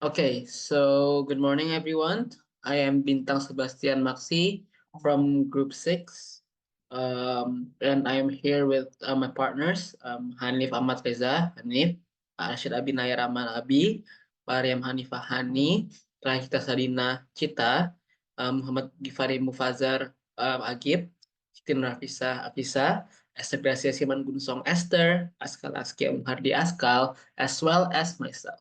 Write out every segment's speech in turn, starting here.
Okay, so good morning, everyone. I am Bintang Sebastian Maxi from Group 6. And I am here with my partners, Hanif Ahmad Reza, Hanif, Rashid Abinaya Rahman Abi, Mariam Hanifah Hani, Raya Sadina, Citta, Muhammad Gifari Mufazar Agib, Siti Nuravisha Afisa, Ester Gracia Simangunsong Ester, Azkal Azkiya Muhardi Azkal, as well as myself.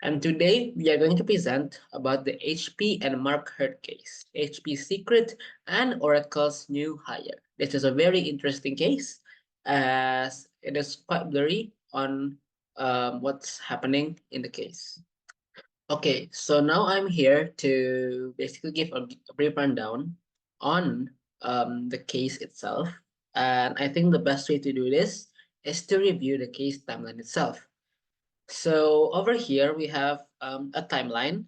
And today we are going to present about the HP and Mark Hurd case, HP's secret and Oracle's new hire. This is a very interesting case as it is quite blurry on what's happening in the case. Okay, so now I'm here to basically give a brief rundown on the case itself. And I think the best way to do this is to review the case timeline itself. So over here we have a timeline.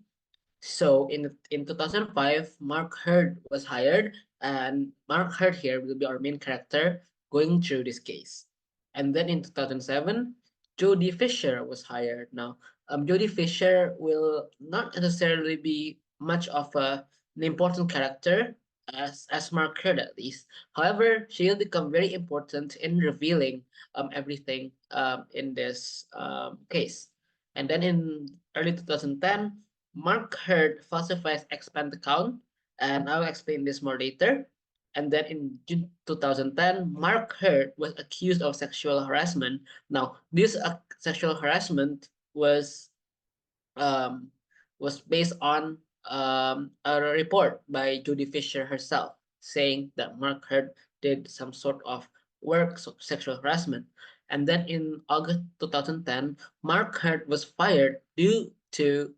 So in 2005, Mark Hurd was hired, and Mark Hurd here will be our main character going through this case. And then in 2007, Jodie Fisher was hired. Now, Jodie Fisher will not necessarily be much of an important character as Mark Hurd at least. However, she will become very important in revealing everything in this case. And then in early 2010, Mark Hurd falsifies expense account, and I'll explain this more later. And then in June 2010, Mark Hurd was accused of sexual harassment. Now, this sexual harassment um, was based on a report by Judy Fisher herself, saying that Mark Hurd did some sort of work of sexual harassment. And then in August 2010, Mark Hurd was fired due to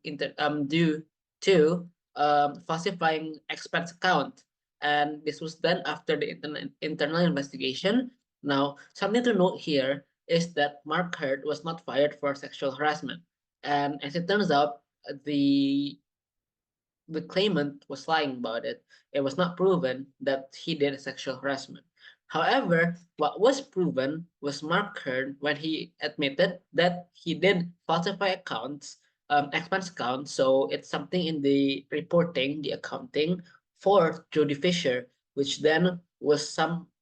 falsifying expense account, and this was done after the internal investigation. Now, something to note here is that Mark Hurd was not fired for sexual harassment, and as it turns out, the the claimant was lying about it. It was not proven that he did sexual harassment. However, what was proven was Mark Kern when he admitted that he did falsify accounts, expense accounts. So it's something in the reporting, the accounting for Jody Fisher, which then was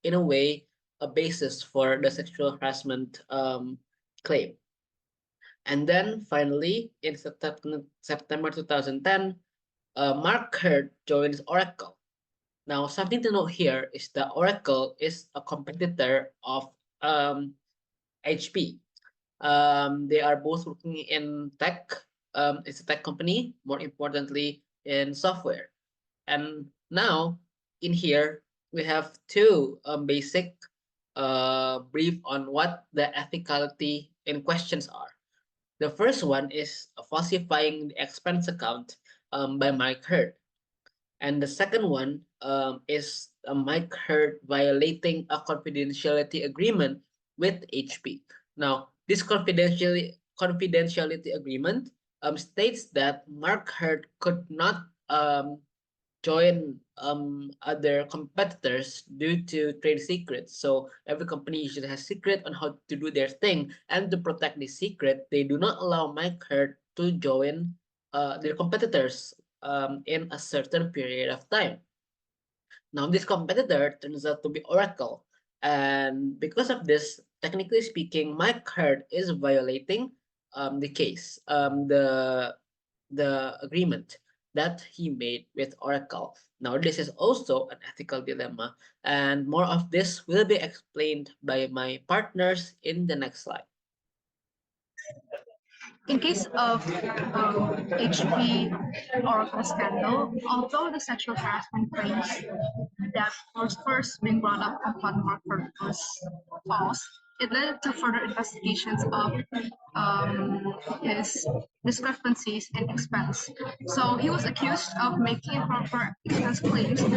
in a way, a basis for the sexual harassment claim. And then finally, in September 2010, Mark Hurd joins Oracle. Now, something to note here is that Oracle is a competitor of HP. They are both working in tech. It's a tech company, more importantly, in software. And now, in here, we have two basic brief on what the ethicality in questions are. The first one is falsifying the expense account by Mike Hurd. And the second one is Mike Hurd violating a confidentiality agreement with HP. Now, this confidentiality agreement states that Mark Hurd could not join other competitors due to trade secrets. So every company usually has secret on how to do their thing, and to protect this secret, they do not allow Mike Hurd to join their competitors in a certain period of time. Now, this competitor turns out to be Oracle, and because of this, technically speaking, Mike Hurd is violating the case, the agreement that he made with Oracle. Now, this is also an ethical dilemma, and more of this will be explained by my partners in the next slide. In case of HP Oracle scandal, although the sexual harassment claims that was first being brought up upon Mark was false, it led to further investigations of his discrepancies in expense. So he was accused of making improper expense claims to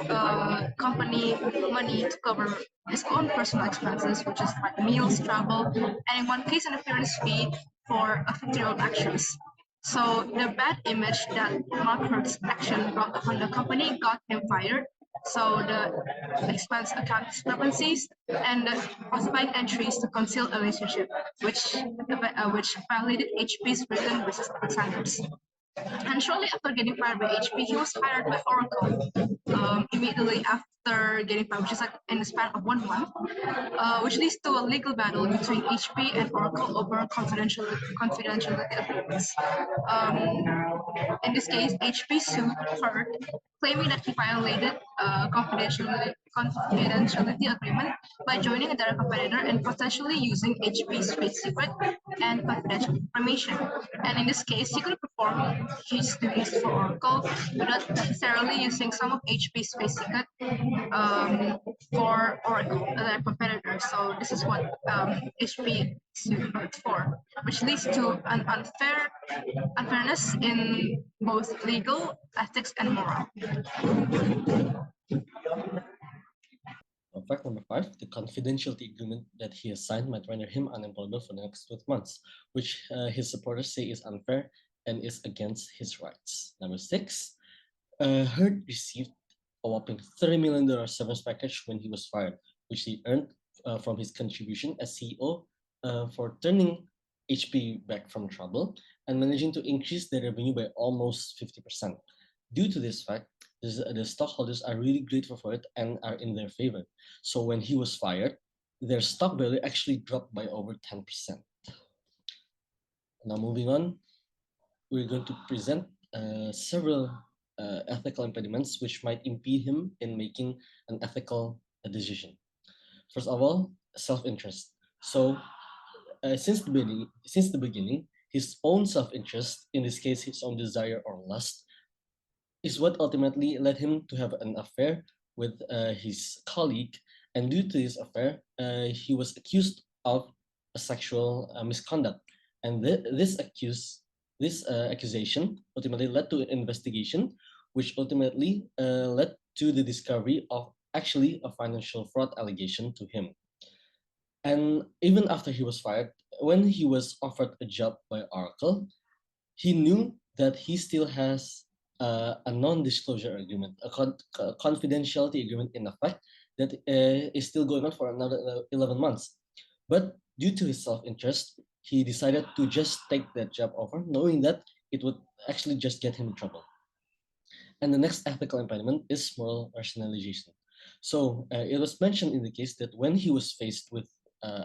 the company money to cover his own personal expenses, which is like meals, travel, and in one case, an appearance fee for a 50-year-old actress. So the bad image that Mark Hurd's action brought upon the company got him fired, So the expense account discrepancies and the falsified entries to conceal a relationship, which violated HP's written business standards. And shortly after getting fired by HP, he was hired by Oracle immediately after getting fired, which is like in the span of 1 month, which leads to a legal battle between HP and Oracle over confidentiality agreements. In this case, HP sued Hurd, claiming that he violated confidentiality agreement by joining a direct competitor and potentially using HP's trade secret and confidential information. And in this case, he could perform his duties for Oracle without necessarily using some of HP's trade secret um, for Oracle, a competitor. So this is what HP sued for, which leads to an unfairness in both legal, ethics, and moral. Fact number 5, the confidentiality agreement that he has signed might render him unemployable for the next 12 months, which his supporters say is unfair and is against his rights. Number 6, Hurd received a whopping $30 million severance package when he was fired, which he earned from his contribution as CEO for turning HP back from trouble and managing to increase their revenue by almost 50%. Due to this fact, the stockholders are really grateful for it and are in their favor. So when he was fired, their stock value actually dropped by over 10%. Now moving on, we're going to present several ethical impediments which might impede him in making an ethical decision. First of all, self-interest. So since the beginning, his own self-interest, in this case, his own desire or lust, is what ultimately led him to have an affair with his colleague. And due to this affair, he was accused of a sexual misconduct. And this accusation ultimately led to an investigation, which ultimately led to the discovery of actually a financial fraud allegation to him. And even after he was fired, when he was offered a job by Oracle, he knew that he still has a non-disclosure agreement, a confidentiality agreement in effect that is still going on for another 11 months. But due to his self-interest, he decided to just take that job offer, knowing that it would actually just get him in trouble. And the next ethical impediment is moral rationalization. So it was mentioned in the case that when he was faced with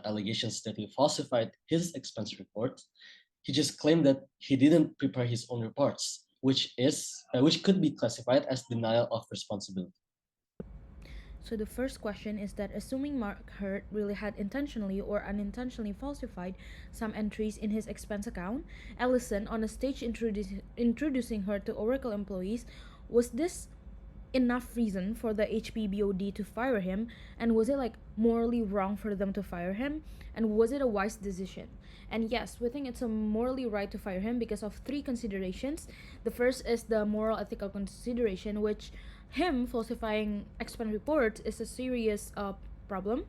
allegations that he falsified his expense report, he just claimed that he didn't prepare his own reports, which could be classified as denial of responsibility. So the first question is that assuming Mark Hurd really had intentionally or unintentionally falsified some entries in his expense account, Allison on a stage introducing her to Oracle employees, was this enough reason for the HPBOD to fire him? And was it like morally wrong for them to fire him? And was it a wise decision? And yes, we think it's a morally right to fire him because of three considerations. The first is the moral ethical consideration, which him falsifying expense reports is a serious problem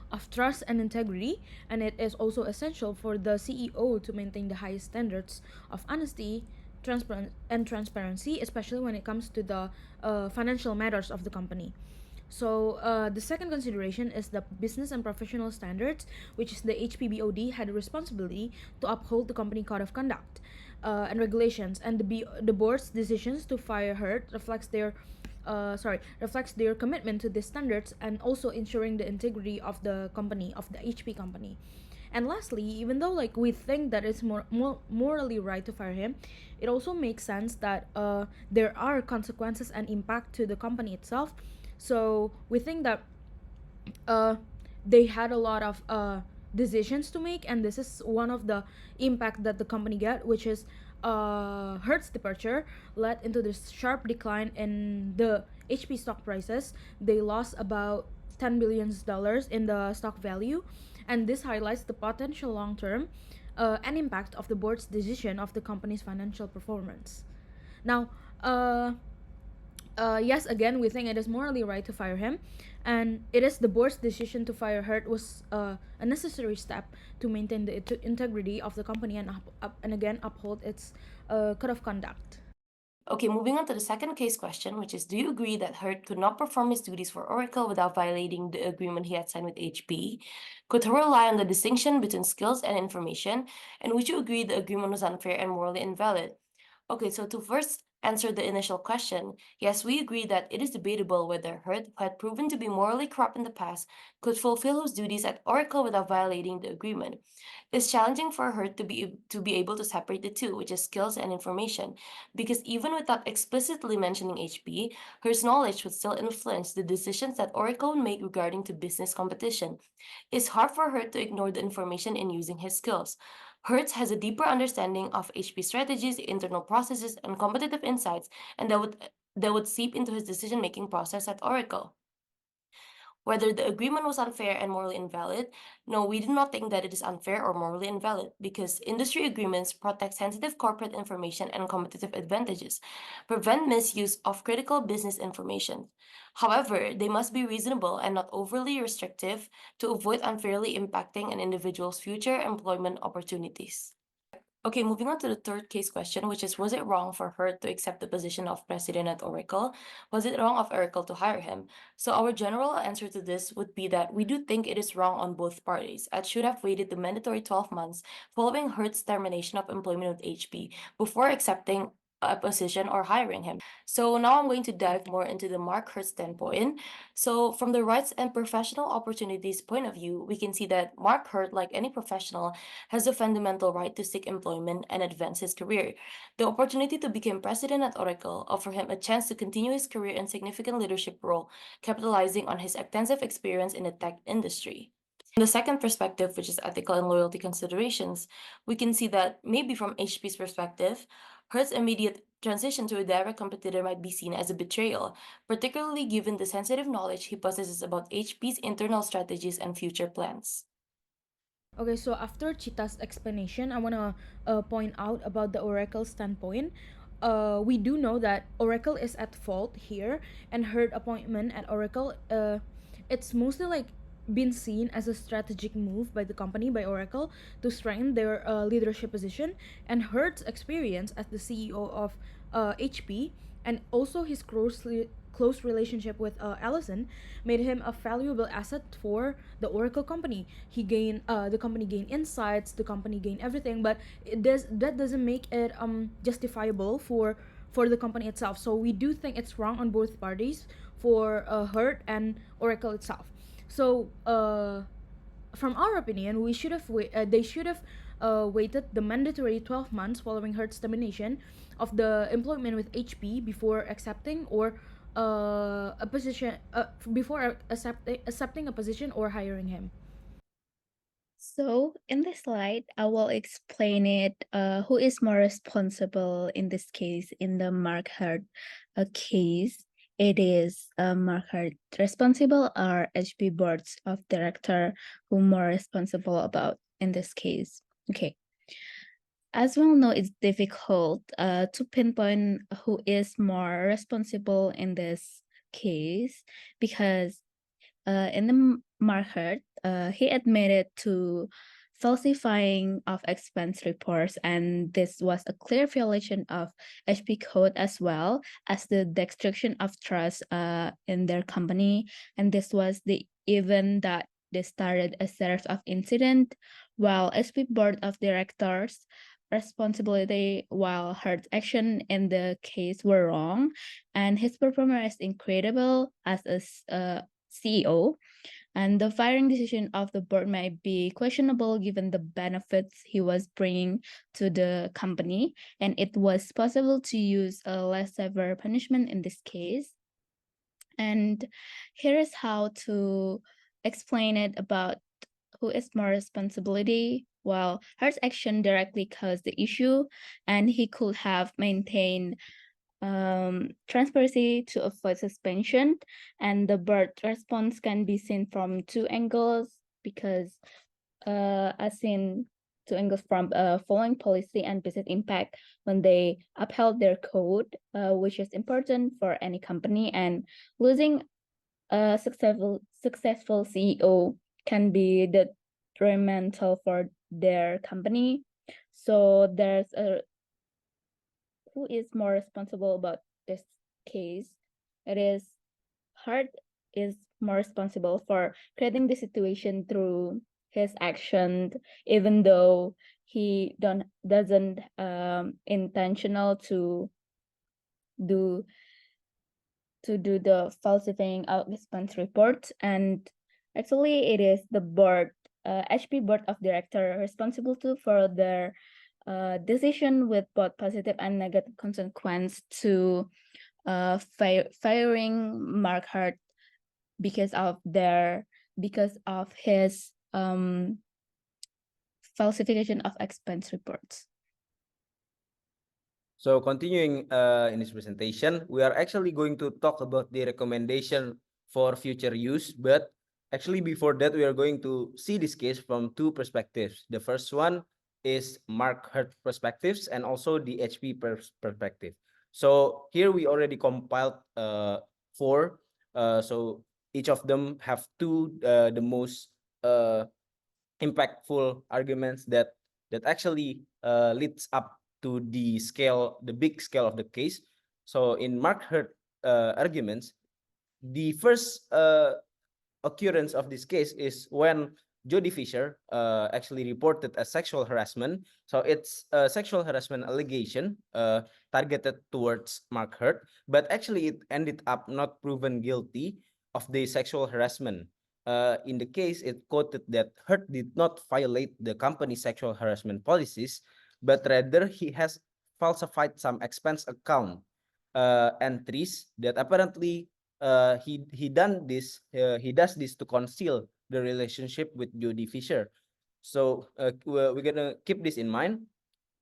of trust and integrity, and it is also essential for the CEO to maintain the highest standards of honesty, transparency, especially when it comes to the financial matters of the company. So the second consideration is the business and professional standards, which is the HPBOD had a responsibility to uphold the company code of conduct and regulations, and the board's decisions to fire her reflects their commitment to these standards and also ensuring the integrity of the company, of the HP company. And lastly, even though like we think that it's more morally right to fire him, it also makes sense that there are consequences and impact to the company itself. So we think that they had a lot of decisions to make, and this is one of the impact that the company get, which is Hertz departure led into this sharp decline in the HP stock prices. They lost about $10 billion in the stock value, and this highlights the potential long-term and impact of the board's decision of the company's financial performance. Now, yes, again, we think it is morally right to fire him, and it is the board's decision to fire Hurd was a necessary step to maintain the integrity of the company and again uphold its code of conduct. Okay, moving on to the second case question, which is, do you agree that Hurd could not perform his duties for Oracle without violating the agreement he had signed with HP? Could Hurd rely on the distinction between skills and information? And would you agree the agreement was unfair and morally invalid? Okay, so to first answer the initial question, yes, we agree that it is debatable whether Hurd, who had proven to be morally corrupt in the past, could fulfill his duties at Oracle without violating the agreement. It's challenging for Hurd to be able to separate the two, which is skills and information, because even without explicitly mentioning HP, Hurd's knowledge would still influence the decisions that Oracle would make regarding to business competition. It's hard for Hurd to ignore the information in using his skills. Hertz has a deeper understanding of HP strategies, internal processes, and competitive insights, and that would seep into his decision-making process at Oracle. Whether the agreement was unfair and morally invalid, no, we do not think that it is unfair or morally invalid, because industry agreements protect sensitive corporate information and competitive advantages, prevent misuse of critical business information. However, they must be reasonable and not overly restrictive to avoid unfairly impacting an individual's future employment opportunities. Okay, moving on to the third case question, which is, was it wrong for her to accept the position of president at Oracle? Was it wrong of Oracle to hire him? So our general answer to this would be that we do think it is wrong on both parties. It should have waited the mandatory 12 months following Hurd's termination of employment with HP before accepting a position or hiring him. So now I'm going to dive more into the Mark Hurd standpoint. So from the rights and professional opportunities point of view, we can see that Mark Hurd, like any professional, has a fundamental right to seek employment and advance his career. The opportunity to become president at Oracle offered him a chance to continue his career in significant leadership role, capitalizing on his extensive experience in the tech industry. From the second perspective, which is ethical and loyalty considerations, we can see that maybe from HP's perspective, Hurd's immediate transition to a direct competitor might be seen as a betrayal, particularly given the sensitive knowledge he possesses about HP's internal strategies and future plans. Okay, so after Citta's explanation, I want to point out about the Oracle standpoint. We do know that Oracle is at fault here, and her appointment at Oracle, it's mostly like been seen as a strategic move by the company, by Oracle, to strengthen their leadership position. And Hurd's experience as the CEO of HP, and also his close relationship with Allison, made him a valuable asset for the Oracle company. The company gained insights, the company gained everything, but that doesn't make it justifiable for the company itself. So we do think it's wrong on both parties, for Hurd and Oracle itself. So from our opinion, they should have waited the mandatory 12 months following Hurd's termination of the employment with HP before accepting or a position before accepting a position or hiring him. So in this slide, I will explain it who is more responsible in this case. In the Mark Hurd case, it is Mark Hurd responsible, or HP boards of director who more responsible about in this case. Okay. As we all know, it's difficult to pinpoint who is more responsible in this case, because in the Mark Hurd, he admitted to falsifying of expense reports, and this was a clear violation of HP code, as well as the destruction of trust in their company. And this was the event that they started a series of incidents, while HP board of directors responsibility, while Hurd's action in the case were wrong, and his performance is incredible as a CEO, and the firing decision of the board might be questionable given the benefits he was bringing to the company, and it was possible to use a less severe punishment in this case. And here is how to explain it about who is more responsibility. While Hurt's action directly caused the issue, and he could have maintained transparency to avoid suspension, and the board response can be seen from two angles, because as in two angles from following policy and business impact when they upheld their code, which is important for any company, and losing a successful CEO can be detrimental for their company. So there's a who is more responsible about this case, it is Hurd is more responsible for creating the situation through his action, even though he doesn't intentional do do the falsifying of expense reports. And actually it is the board, HP board of director responsible too for their decision with both positive and negative consequence to firing Mark Hurt because of his falsification of expense reports. So continuing in this presentation, we are actually going to talk about the recommendation for future use. But actually before that, we are going to see this case from two perspectives. The first one is Mark Hurt perspectives and also the HP perspective. So here we already compiled four. So each of them have two the most impactful arguments that actually leads up to the big scale of the case. So in Mark Hurt arguments, the first occurrence of this case is when Jody Fisher actually reported a sexual harassment. So it's a sexual harassment allegation targeted towards Mark Hurt, but actually it ended up not proven guilty of the sexual harassment. In the case, it quoted that Hurt did not violate the company's sexual harassment policies, but rather he has falsified some expense account entries that apparently he does this to conceal the relationship with Jody Fisher. So we're gonna keep this in mind.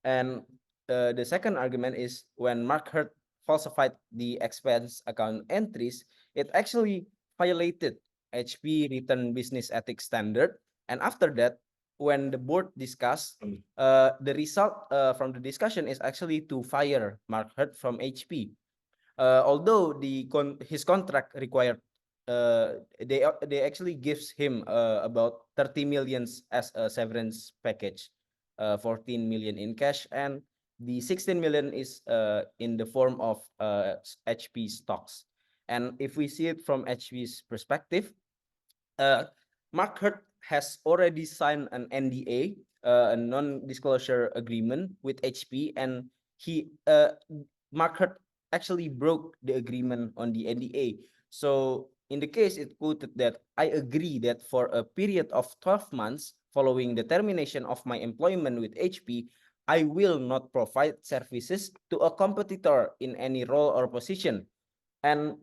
And the second argument is when Mark Hurt falsified the expense account entries, it actually violated HP written business ethics standard. And after that, when the board discussed, the result from the discussion is actually to fire Mark Hurt from HP. Although his contract required, they actually gives him about 30 millions as a severance package, 14 million in cash, and the 16 million is in the form of HP stocks. And if we see it from HP's perspective, Mark Hurt has already signed an NDA, a non-disclosure agreement with HP, and Mark Hurt actually broke the agreement on the NDA. So in the case, it quoted that I agree that for a period of 12 months following the termination of my employment with HP, I will not provide services to a competitor in any role or position. And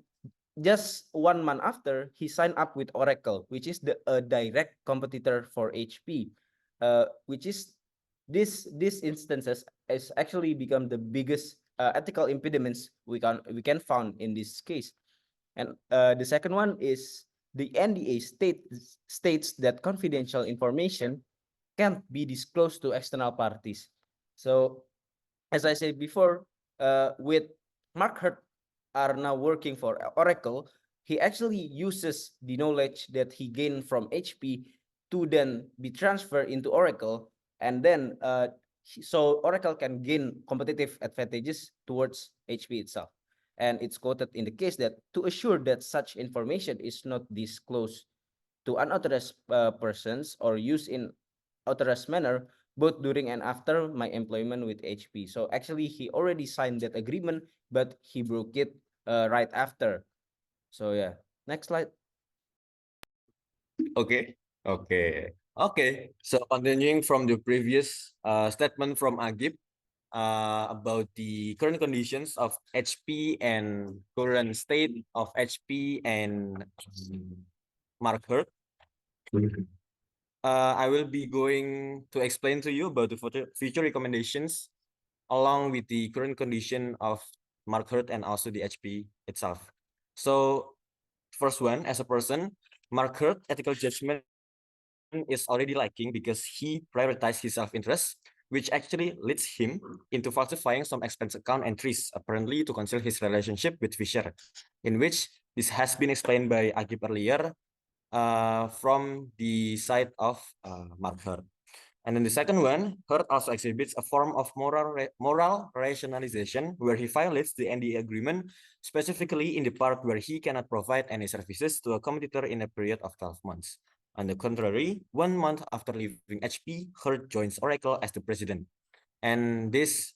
just 1 month after, he signed up with Oracle, which is a direct competitor for HP, which is these instances has actually become the biggest ethical impediments we can found in this case. And the second one is the NDA states that confidential information can't be disclosed to external parties. So as I said before, with Mark Hurt are now working for Oracle, he actually uses the knowledge that he gained from HP to then be transferred into Oracle, and then so Oracle can gain competitive advantages towards HP itself. And it's quoted in the case that to assure that such information is not disclosed to unauthorized persons or used in authorized manner, both during and after my employment with HP. So actually, he already signed that agreement, but he broke it right after. So yeah, next slide. Okay. Okay. So continuing from the previous statement from Agib about the current conditions of HP and current state of HP and Mark Hurt. I will be going to explain to you about the future recommendations along with the current condition of Mark Hurt and also the HP itself. So first one, as a person, Mark Hurt ethical judgment is already lacking because he prioritized his self-interest, which actually leads him into falsifying some expense account entries, apparently to conceal his relationship with Fisher, in which this has been explained by Agib earlier from the side of Mark Hurt. And then the second one, Hurd also exhibits a form of moral rationalization where he violates the NDA agreement, specifically in the part where he cannot provide any services to a competitor in a period of 12 months. On the contrary, 1 month after leaving HP, Hurd joins Oracle as the president. And this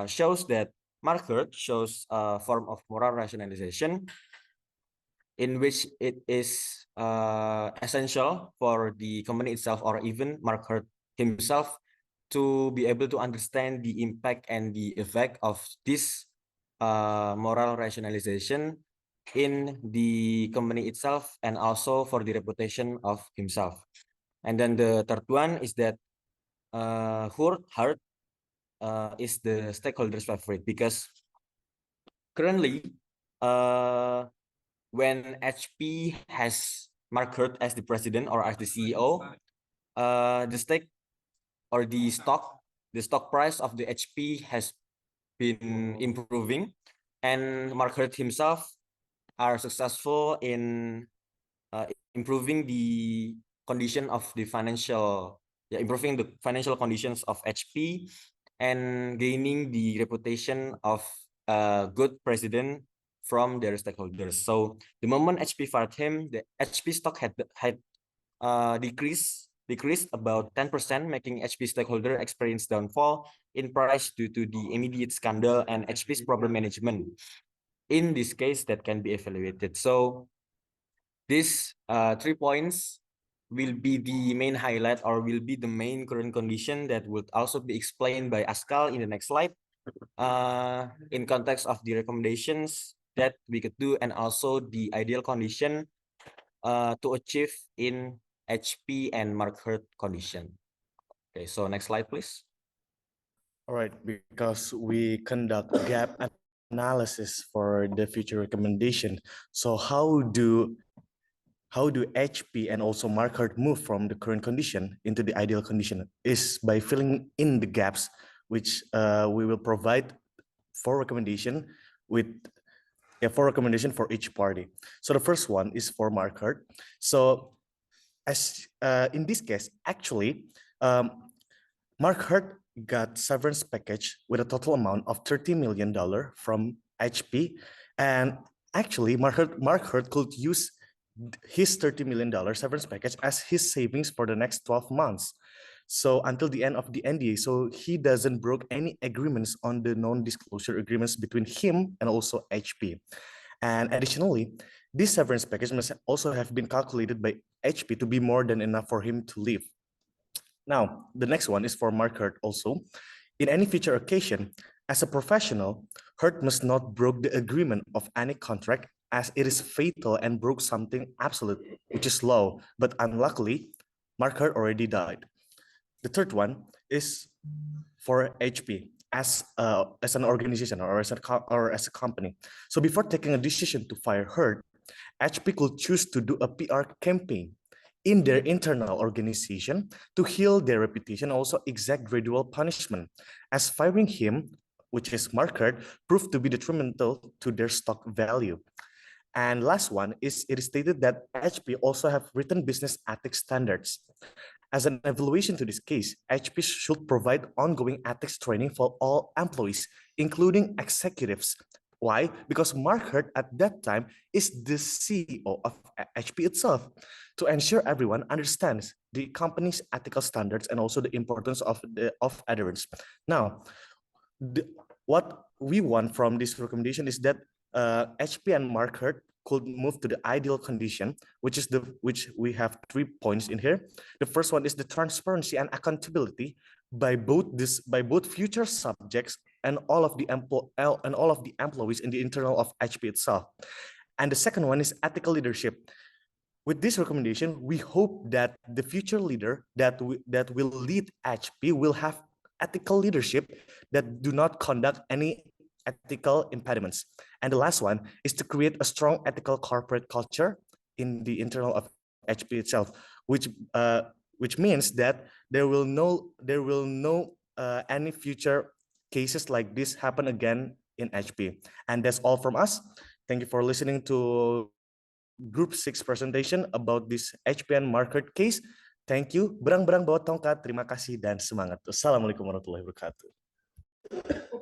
shows that Mark Hurd shows a form of moral rationalization in which it is essential for the company itself or even Mark Hurd himself to be able to understand the impact and the effect of this moral rationalization in the company itself and also for the reputation of himself. And then the third one is that Hurd is the stakeholders' favorite because currently when HP has Mark Hurd as the president or as the CEO, the stake or the stock price of the HP has been improving, and Mark Hurd himself are successful in improving the condition of the improving the financial conditions of HP and gaining the reputation of a good president from their stakeholders. So the moment HP fired him, the HP stock had decreased about 10%, making HP stakeholder experience downfall in price due to the immediate scandal and HP's problem management. In this case, that can be evaluated. So these 3 points will be the main highlight or will be the main current condition that would also be explained by Azkal in the next slide in context of the recommendations that we could do and also the ideal condition to achieve in HP and Mark Hurd condition. Okay, so next slide, please. All right, because we conduct gap analysis for the future recommendation. So how do HP and also Mark Hurd move from the current condition into the ideal condition is by filling in the gaps, which we will provide for recommendation for each party. So the first one is for Mark Hurd. So as in this case, actually, Mark Hurd got severance package with a total amount of $30 million from HP. And actually, Mark Hurd could use his $30 million severance package as his savings for the next 12 months. So until the end of the NDA, so he doesn't broke any agreements on the non-disclosure agreements between him and also HP. And additionally, this severance package must also have been calculated by HP to be more than enough for him to leave. Now, the next one is for Mark Hurd also. In any future occasion, as a professional, Hurd must not break the agreement of any contract as it is fatal and broke something absolute, which is law. But unluckily, Mark Hurd already died. The third one is for HP as an organization or as a company. So before taking a decision to fire Hurd, HP could choose to do a PR campaign in their internal organization to heal their reputation, also exact gradual punishment, as firing him, which is Mark Hurd, proved to be detrimental to their stock value. And last one is it is stated that HP also have written business ethics standards. As an evaluation to this case, HP should provide ongoing ethics training for all employees, including executives. Why? Because Mark Hurd at that time is the CEO of HP itself, to ensure everyone understands the company's ethical standards and also the importance of adherence. Now, what we want from this recommendation is that HP and Mark Hurd could move to the ideal condition, which we have 3 points in here. The first one is the transparency and accountability by both future subjects and all of the employees in the internal of HP itself. And the second one is ethical leadership. With this recommendation, we hope that the future leader that will lead HP will have ethical leadership that do not conduct any ethical impediments. And the last one is to create a strong ethical corporate culture in the internal of HP itself, which means that there will no any future cases like this happen again in HP. And that's all from us. Thank you for listening to Group 6 presentation about this HP and Mark Hurd case. Thank you. Berang-berang bawa tongkat. Terima kasih dan semangat. Assalamualaikum warahmatullahi wabarakatuh.